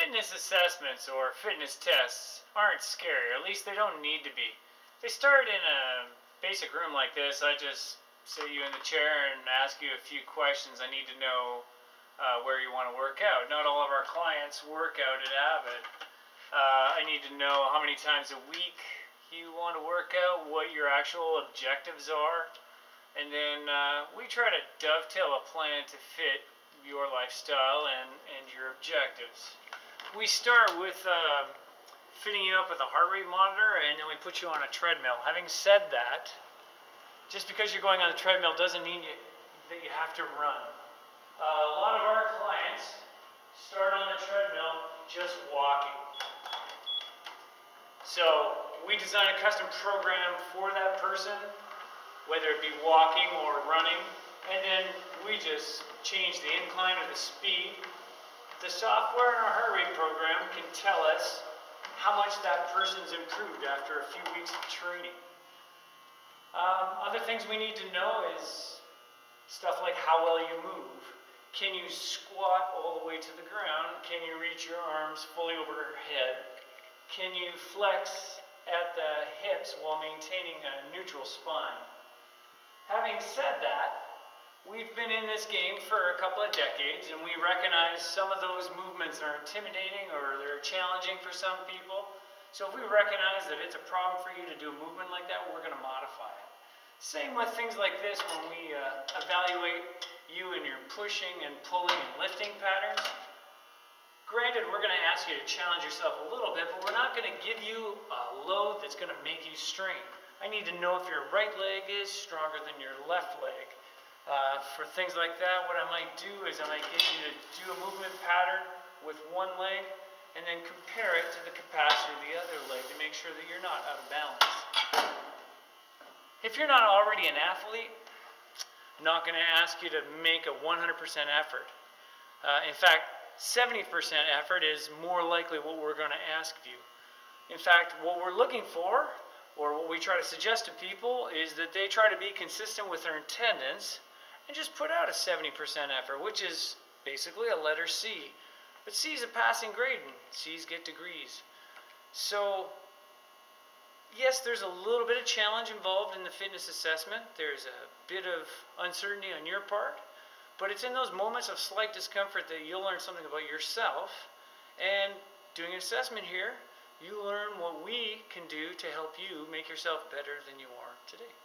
Fitness assessments or fitness tests aren't scary, or at least they don't need to be. They start in a basic room like this. I just sit you in the chair and ask you a few questions. I need to know where you want to work out. Not all of our clients work out at Avid. I need to know how many times a week you want to work out, what your actual objectives are, and then we try to dovetail a plan to fit your lifestyle and your objectives. We start with fitting you up with a heart rate monitor, and then we put you on a treadmill. Having said that, just because you're going on the treadmill doesn't mean that you have to run. A lot of our clients start on the treadmill just walking. So we design a custom program for that person, whether it be walking or running, and then we just change the incline or the speed. The software in our heart rate program can tell us how much that person's improved after a few weeks of training. Other things we need to know is stuff like how well you move. Can you squat all the way to the ground? Can you reach your arms fully over your head? Can you flex at the hips while maintaining a neutral spine? Having said that, we've been in this game for a couple of decades, and we recognize some of those movements are intimidating or they're challenging for some people. So if we recognize that it's a problem for you to do a movement like that, we're going to modify it. Same with things like this when we evaluate you and your pushing and pulling and lifting patterns. Granted, we're going to ask you to challenge yourself a little bit, but we're not going to give you a load that's going to make you strain. I need to know if your right leg is stronger than your left leg. For things like that, what I might do is I might get you to do a movement pattern with one leg and then compare it to the capacity of the other leg to make sure that you're not out of balance. If you're not already an athlete, I'm not going to ask you to make a 100% effort. In fact, 70% effort is more likely what we're going to ask of you. In fact, what we're looking for, or what we try to suggest to people, is that they try to be consistent with their attendance and just put out a 70% effort, which is basically a letter C. But C is a passing grade, and C's get degrees. So, yes, there's a little bit of challenge involved in the fitness assessment. There's a bit of uncertainty on your part, but it's in those moments of slight discomfort that you'll learn something about yourself. And doing an assessment here, you learn what we can do to help you make yourself better than you are today.